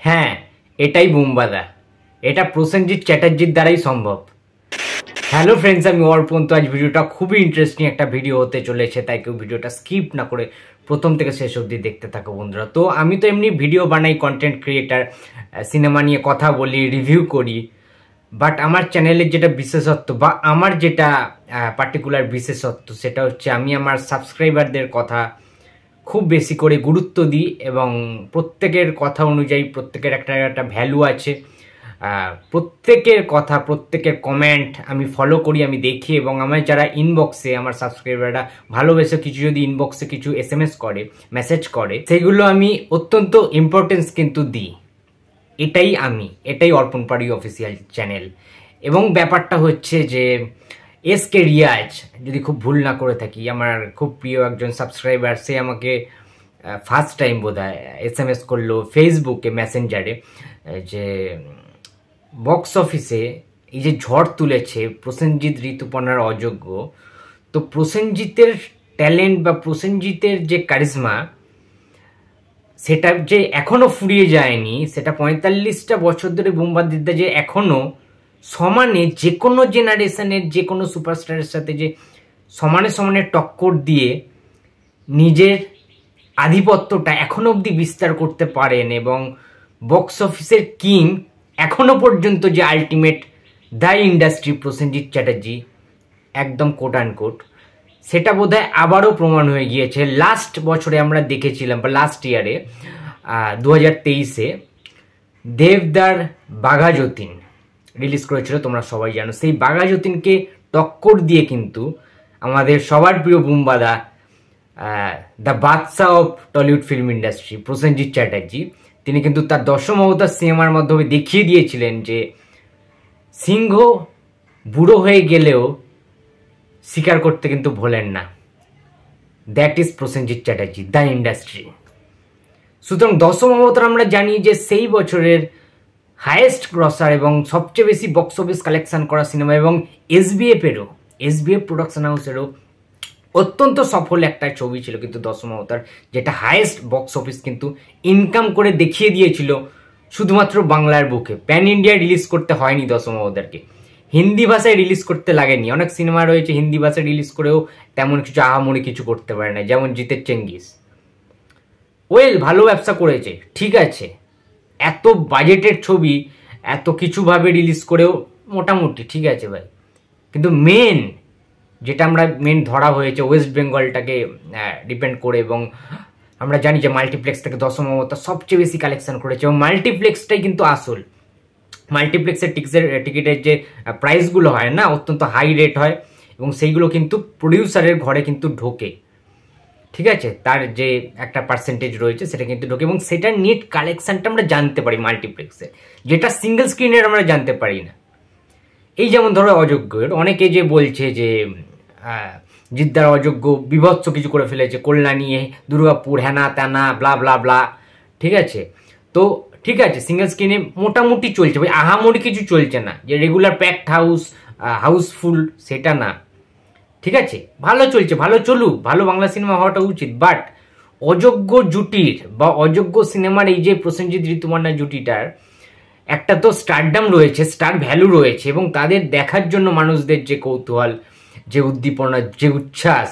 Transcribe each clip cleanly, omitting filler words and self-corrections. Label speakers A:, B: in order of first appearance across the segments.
A: হ্যাঁ, এটাই বুমবাদা। এটা প্রসেনজিৎ চ্যাটার্জির দ্বারাই সম্ভব। হ্যালো ফ্রেন্ডস, আমি অর্পণ। তো আজ ভিডিওটা খুবই ইন্টারেস্টিং একটা ভিডিও হতে চলেছে, তাই কেউ ভিডিওটা স্কিপ না করে প্রথম থেকে শেষ অবধি দেখতে থাকো বন্ধুরা। তো আমি তো এমনি ভিডিও বানাই, কন্টেন্ট ক্রিয়েটার, সিনেমা নিয়ে কথা বলি, রিভিউ করি। বাট আমার চ্যানেলের যেটা বিশেষত্ব বা আমার যেটা পার্টিকুলার বিশেষত্ব, সেটা হচ্ছে আমি আমার সাবস্ক্রাইবারদের কথা খুব বেশি করে গুরুত্ব দিই এবং প্রত্যেকের কথা অনুযায়ী প্রত্যেকের একটা ভ্যালু আছে। প্রত্যেকের কথা, প্রত্যেকের কমেন্ট আমি ফলো করি, আমি দেখি। এবং আমার যারা ইনবক্সে, আমার সাবস্ক্রাইবাররা ভালোবেসে কিছু যদি ইনবক্সে কিছু SMS করে, মেসেজ করে, সেগুলো আমি অত্যন্ত ইম্পর্টেন্স কিন্তু দিই। এটাই অর্পণ পাড়ি অফিসিয়াল চ্যানেল। এবং ব্যাপারটা হচ্ছে যে SK রিয়াজ, যদি খুব ভুল না করে থাকি, আমার খুব প্রিয় একজন সাবস্ক্রাইবার, সে আমাকে ফার্স্ট টাইম বোধহয় SMS করলো ফেসবুকে মেসেঞ্জারে যে বক্স অফিসে এই যে ঝড় তুলেছে প্রসেনজিৎ ঋতুপর্ণার অযোগ্য, তো প্রসেনজিতের ট্যালেন্ট বা প্রসেনজিতের যে কারিজমা, সেটা যে এখনো ফুরিয়ে যায়নি, সেটা 45টা বছর ধরে বুমবাদিদা যে এখনো সমানে যে কোনো জেনারেশনের যে কোনো সুপারস্টারের সাথে যে সমানে সমানে টক্কর দিয়ে নিজের আধিপত্যটা এখনো অবধি বিস্তার করতে পারেন। এবং বক্স অফিসের কিং এখনো পর্যন্ত যে ultimate the industry Prosenjit Chatterjee, একদম কোট অ্যান্ড কোট, সেটা বোধহয় আবারও প্রমাণ হয়ে গিয়েছে। লাস্ট বছরে আমরা দেখেছিলাম, বা লাস্ট ইয়ারে 2023-এ দেবদার বাঘা যতীন রিলিজ করেছিল, তোমরা সবাই জানো। সেই বাঘা যতীনকে টক্কর দিয়ে কিন্তু আমাদের সবার প্রিয় Bumbada, the Badshah of Tollywood film industry Prosenjit Chatterjee, তিনি কিন্তু তার দশম অবতার সিনেমার মাধ্যমে দেখিয়ে দিয়েছিলেন যে সিংহ বুড়ো হয়ে গেলেও স্বীকার করতে কিন্তু ভোলেন না। That is Prosenjit Chatterjee, the industry. সুতরাং দশম অবতার আমরা জানি যে সেই বছরের হাইয়েস্ট গ্রসার এবং সবচেয়ে বেশি বক্স অফিস কালেকশন করা সিনেমা, এবং SBF প্রোডাকশন হাউসেরও অত্যন্ত সফল একটা ছবি ছিল কিন্তু দশম অবতার, যেটা হাইয়েস্ট বক্স অফিস কিন্তু ইনকাম করে দেখিয়ে দিয়েছিল শুধুমাত্র বাংলার বুকে। প্যান ইন্ডিয়া রিলিজ করতে হয়নি দশম অবতারকে, হিন্দি ভাষায় রিলিজ করতে লাগেনি। অনেক সিনেমা রয়েছে হিন্দি ভাষায় রিলিজ করেও তেমন কিছু আহামরি কিছু করতে পারে না, যেমন জিতের চেঙ্গিস। ভালো ব্যবসা করেছে, ঠিক আছে, এত বাজেটের ছবি এত কিছুভাবে রিলিজ করেও মোটামুটি ঠিক আছে ভাই। কিন্তু যেটা আমরা ধরা হয়েছে ওয়েস্ট বেঙ্গলটাকে ডিপেন্ড করে, এবং আমরা জানি যে মাল্টিপ্লেক্স থেকে দশম অবতার সবচেয়ে বেশি কালেকশন করেছে, এবং মাল্টিপ্লেক্সটাই কিন্তু আসল। মাল্টিপ্লেক্সের টিকিটের যে প্রাইসগুলো হয় না, অত্যন্ত হাই রেট হয়, এবং সেইগুলো কিন্তু প্রডিউসারের ঘরে কিন্তু ঢোকে, ঠিক আছে, তার যে একটা পার্সেন্টেজ রয়েছে সেটা কিন্তু ঢোকে, এবং সেটার নেট কালেকশনটা আমরা জানতে পারি মাল্টিপ্লেক্সে, যেটা সিঙ্গেল স্ক্রিনের আমরা জানতে পারি না। এই যেমন ধরো অযোগ্যের অনেকে যে বলছে যে জিদ্দার অযোগ্য বিভৎস কিছু করে ফেলেছে, কল্যাণী, দুর্গাপুর, হ্যানা ত্যানা, ব্লা ব্লা ব্লা, ঠিক আছে। তো ঠিক আছে, সিঙ্গেল স্ক্রিনে মোটামুটি চলছে ভাই, আহামরি কিছু চলছে না যে রেগুলার প্যাকড হাউসফুল, সেটা না, ঠিক আছে, ভালো চলছে, ভালো চলুক, ভালো বাংলা সিনেমা হওয়াটা উচিত। বাট অযোগ্য জুটির বা অযোগ্য সিনেমার এই যে প্রসেনজিৎ ঋতুপর্ণা জুটিটার একটা তো স্টারডাম রয়েছে, স্টার ভ্যালু রয়েছে, এবং তাদের দেখার জন্য মানুষদের যে কৌতূহল, যে উদ্দীপনা, যে উচ্ছ্বাস,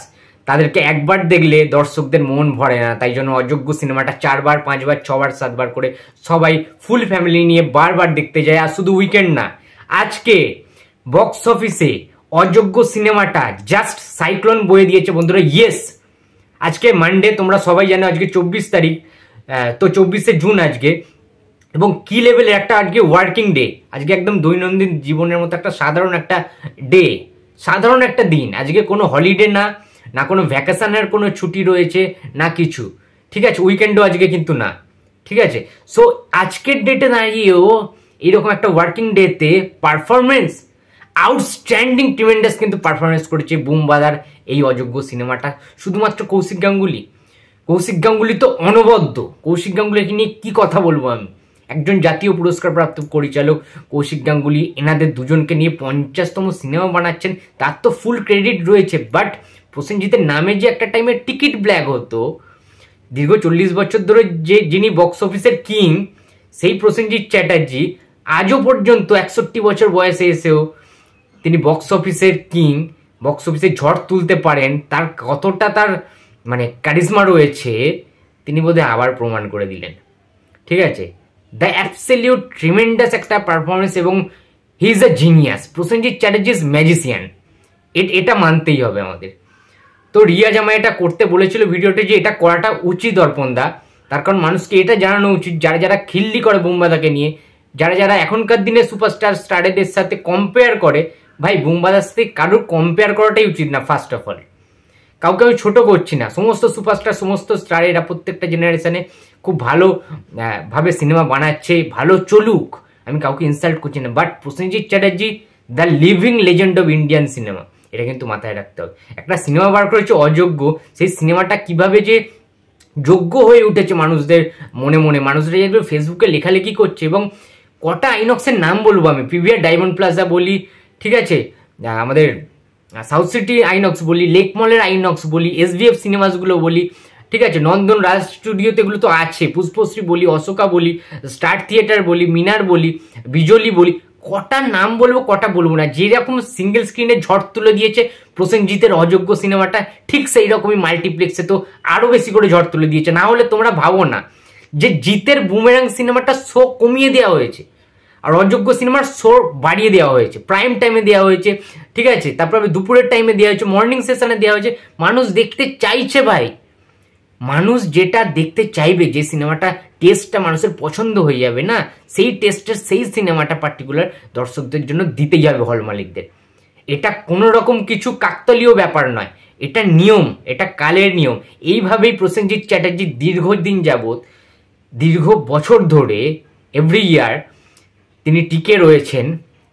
A: তাদেরকে একবার দেখলে দর্শকদের মন ভরে না। তাই জন্য অযোগ্য সিনেমাটা 4বার 5বার 6বার 7বার করে সবাই ফুল ফ্যামিলি নিয়ে বারবার দেখতে যায়। আর শুধু উইকেন্ড না, আজকে বক্স অফিসে অযোগ্য সিনেমাটা জাস্ট সাইক্লোন বয়ে দিয়েছে বন্ধুরা। ইয়েস, আজকে মানডে, তোমরা সবাই জানো আজকে 24 তারিখ, তো 24শে জুন আজকে, এবং কি লেভেলের একটা আজকে ওয়ার্কিং ডে, আজকে একদম দৈনন্দিন জীবনের মতো একটা সাধারণ একটা ডে, সাধারণ একটা দিন। আজকে কোনো হলিডে না কোনো ভ্যাকেশনের কোনো ছুটি রয়েছে, না কিছু, ঠিক আছে, উইকেন্ডও আজকে কিন্তু না, ঠিক আছে। সো আজকের ডেটে দাঁড়িয়েও এরকম একটা ওয়ার্কিং ডেতে পারফরমেন্স, আউটস্ট্যান্ডিং ট্রিমেন্ডাস কিন্তু পারফরমেন্স করেছে বুমবাদার এই অযোগ্য সিনেমাটা। শুধুমাত্র কৌশিক গাঙ্গুলি তো অনবদ্য। কৌশিক গাঙ্গুলিকে নিয়ে কি কথা বলবো আমি, একজন জাতীয় পুরস্কার প্রাপ্ত পরিচালক কৌশিক গাঙ্গুলি, এনাদের দুজনকে নিয়ে 50তম সিনেমা বানাচ্ছেন, তার তো ফুল ক্রেডিট রয়েছে। বাট প্রসেনজিতের নামে যে একটা টাইমে টিকিট ব্ল্যাক হতো, দীর্ঘ 40 বছর ধরে যিনি বক্স অফিসের কিং, সেই প্রসেনজিৎ চ্যাটার্জি আজও পর্যন্ত 61 বছর বয়সে এসেও তিনি বক্স অফিসের কিং, বক্স অফিসে ঝড় তুলতে পারেন, তার কতটা তার মানে কারিজমা রয়েছে তিনি বোধহয় আবার প্রমাণ করে দিলেন। ঠিক আছে, দ্য অ্যাবসলিউট ট্রিমেন্ডাস একটা পারফরমেন্স, এবং he is a genius. Prosenjit Chatterjee is magician, এটা মানতেই হবে আমাদের। তো রিয়া জামাই এটা করতে বলেছিল ভিডিওতে, যে এটা করাটা উচিত অর্পণদা, তার কারণ মানুষকে এটা জানানো উচিত যারা যারা খিল্লি করে বুম্বাদাকে নিয়ে, যারা যারা এখনকার দিনে সুপারস্টার স্টারেদের সাথে কম্পেয়ার করে, ভাই বুম্বাদার সাথে কারোর কম্পেয়ার করাটাই উচিত না। ফার্স্ট অফ অল কাউকে আমি ছোট করছি না, সমস্ত সুপারস্টার সমস্ত স্টারেরা প্রত্যেকটা জেনারেশনে খুব ভালো ভাবে সিনেমা বানাচ্ছে, ভালো চলুক, আমি কাউকে ইনসাল্ট করছি না, but Prosenjit Chatterjee the living legend of Indian cinema, এটা কিন্তু মাথায় রাখতে হবে। একটা সিনেমা বার করেছে অযোগ্য, সেই সিনেমাটা কিভাবে যে যোগ্য হয়ে উঠেছে মানুষদের মনে মনে, মানুষরা যেগুলো ফেসবুকে লেখালেখি করছে, এবং কটা আইনক্সের নাম বলবো আমি, পিভিআর ডায়মন্ড প্লাজা বলি, ঠিক আছে, আমাদের সাউথ সিটি আইনক্স বলি, লেক মলের আইনক্স বলি, এসভিএফ সিনেমাসগুলো বলি, ঠিক আছে, নন্দন রাজ স্টুডিওতে এগুলো তো আছে, পুষ্পশ্রী বলি, অশোকা বলি, স্টার থিয়েটার বলি, মিনার বলি, বিজলি বলি, কটা নাম বলবো কটা বলবো না। যেরকম সিঙ্গেল স্ক্রিনে ঝড় তুলে দিয়েছে প্রসেনজিতের অযোগ্য সিনেমাটা, ঠিক সেই রকমই মাল্টিপ্লেক্সে তো আরো বেশি করে ঝড় তুলে দিয়েছে। না হলে তোমরা ভাবো না যে জিতের বুমেরাং সিনেমাটা শো কমিয়ে দেওয়া হয়েছে, আর অযোগ্য সিনেমার শো বাড়িয়ে দেওয়া হয়েছে, প্রাইম টাইমে দেওয়া হয়েছে, ঠিক আছে, তারপরে দুপুরের টাইমে দেওয়া হয়েছে, মর্নিং সেশনে দেওয়া হয়েছে। মানুষ দেখতে চাইছে ভাই, মানুষ যেটা দেখতে চাইবে, যে সিনেমাটা টেস্টটা মানুষের পছন্দ হয়ে যাবে না, সেই টেস্টের সেই সিনেমাটা পার্টিকুলার দর্শকদের জন্য দিতেই হবে হল মালিকদের। এটা কোনো রকম কিছু কাকতালীয় ব্যাপার নয়, এটা নিয়ম, এটা কালের নিয়ম। এইভাবেই প্রসেনজিৎ চ্যাটার্জি দীর্ঘদিন যাবৎ, দীর্ঘ বছর ধরে এভরি ইয়ার তিনি টিকে রয়েছেন,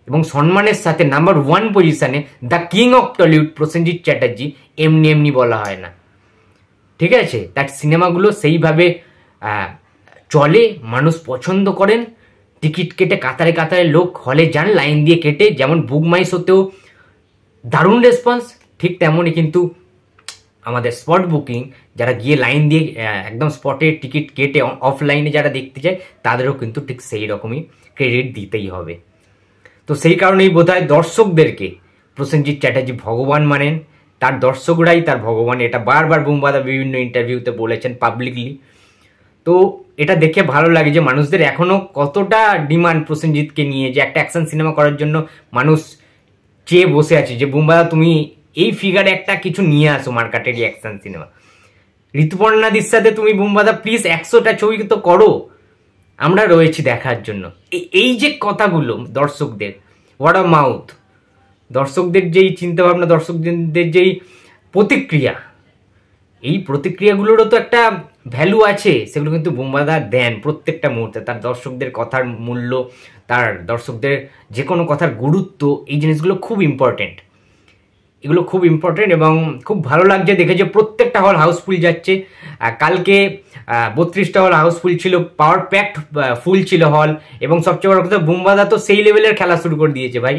A: এবং সম্মানের সাথে নাম্বার 1 পজিশনে the king of Tollywood Prosenjit Chatterjee এমনি এমনি বলা হয় না। ঠিক আছে, তার সিনেমাগুলো সেইভাবে চলে, মানুষ পছন্দ করেন, টিকিট কেটে কাতারে কাতারে লোক হলে যান লাইন দিয়ে কেটে, যেমন বুক মাই শোতেও দারুণ রেসপন্স, ঠিক তেমনই কিন্তু আমাদের স্পট বুকিং যারা গিয়ে লাইন দিয়ে একদম স্পটে টিকিট কেটে অফলাইনে যারা দেখতে যায়, তাদেরও কিন্তু ঠিক সেই রকমই ক্রেডিট দিতেই হবে। তো সেই কারণেই বোধহয় দর্শকদেরকে প্রসেনজিৎ চ্যাটার্জি ভগবান মানেন, তার দর্শকরাই তার ভগবান, এটা বারবার বুম্বাদা বিভিন্ন ইন্টারভিউতে বলেছেন পাবলিকলি। তো এটা দেখে ভালো লাগে যে মানুষদের এখনো কতটা ডিমান্ড প্রসেনজিৎকে নিয়ে, যে একটা অ্যাকশন সিনেমা করার জন্য মানুষ চেয়ে বসে আছে, যে বুম্বাদা তুমি এই ফিগারে একটা কিছু নিয়ে আসো মার্কেটেরই অ্যাকশন সিনেমা। ঋতুপর্ণাদির সাথে তুমি বুম্বাদা প্লিজ 100টা ছবি তো করো, আমরা রয়েছি দেখার জন্য। এই যে কথাগুলো দর্শকদের ওয়ার্ড অফ মাউথ, দর্শকদের যেই চিন্তাভাবনা, দর্শকদের যেই প্রতিক্রিয়া, এই প্রতিক্রিয়াগুলোরও তো একটা ভ্যালু আছে, সেগুলো কিন্তু বুম্বাদা দেন প্রত্যেকটা মুহূর্তে। তার দর্শকদের কথার মূল্য, তার দর্শকদের যে কোনো কথার গুরুত্ব, এই জিনিসগুলো খুব ইম্পর্টেন্ট, এগুলো খুব ইম্পর্টেন্ট। এবং খুব ভালো লাগছে দেখে যে প্রত্যেকটা হল হাউসফুল যাচ্ছে। কালকে 32টা হল হাউসফুল ছিল, পাওয়ার প্যাকড ফুল ছিল হল। এবং সবচেয়ে বড় কথা, বুম্বাদা তো সেই লেভেলের খেলা শুরু করে দিয়েছে ভাই,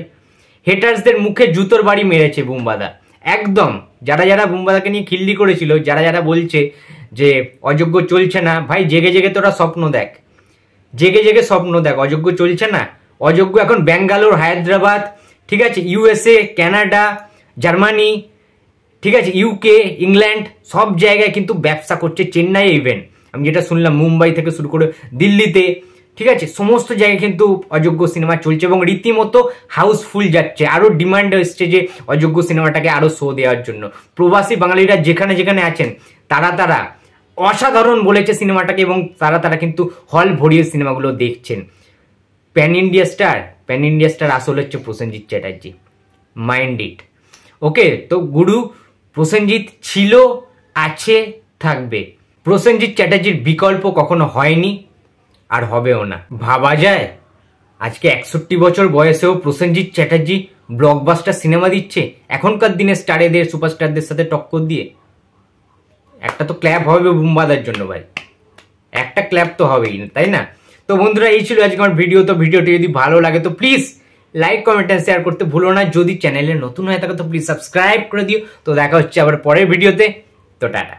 A: হেটার্সদের মুখে জুতোর বাড়ি মেরেছে বুম্বাদা একদম। যারা যারা বুম্বাদাকে নিয়ে খিল্লি করেছিল, যারা যারা বলছে যে অযোগ্য চলছে না, ভাই জেগে জেগে তোরা স্বপ্ন দেখ, জেগে জেগে স্বপ্ন দেখ, অযোগ্য চলছে না। অযোগ্য এখন ব্যাঙ্গালোর, হায়দ্রাবাদ, ঠিক আছে, ইউএসএ, কানাডা, জার্মানি, ঠিক আছে, ইউকে, ইংল্যান্ড, সব জায়গায় কিন্তু ব্যবসা করছে। চেন্নাই ইভেন আমি যেটা শুনলাম, মুম্বাই থেকে শুরু করে দিল্লিতে, ঠিক আছে, সমস্ত জায়গায় কিন্তু অযোগ্য সিনেমা চলছে এবং রীতিমতো হাউসফুল যাচ্ছে। আরও ডিমান্ড এসছে যে অযোগ্য সিনেমাটাকে আরও শো দেওয়ার জন্য। প্রবাসী বাঙালিরা যেখানে যেখানে আছেন তারা অসাধারণ বলেছে সিনেমাটাকে, এবং তারা কিন্তু হল ভরিয়ে সিনেমাগুলো দেখছেন। প্যান ইন্ডিয়া স্টার আসলে হচ্ছে প্রসেনজিৎ চ্যাটার্জি, মাইন্ড ইট। ওকে, তো গুরু প্রসেনজিৎ ছিল, আছে, থাকবে। প্রসেনজিৎ চ্যাটার্জির বিকল্প কখনো হয়নি আর হবেও না। ভাবা যায় আজকে 61 বছর বয়সেও প্রসেনজিৎ চ্যাটার্জি ব্লকবাস্টার সিনেমা দিচ্ছে এখনকার দিনে স্টারেদের, সুপারস্টারদের সাথে টক্কর দিয়ে। একটা তো ক্ল্যাপ হবে বুম্বাদার জন্য ভাই, একটা ক্ল্যাপ তো হবেই, তাই না? তো বন্ধুরা, এই ছিল আজকে আমার ভিডিও। তো ভিডিওটি যদি ভালো লাগে তো please like, comment and share করতে ভুলো না। যদি চ্যানেলে নতুন হয়ে থাকে তো প্লিজ সাবস্ক্রাইব করে দিও। তো দেখা হচ্ছে আবার পরের ভিডিওতে। তো টাটা।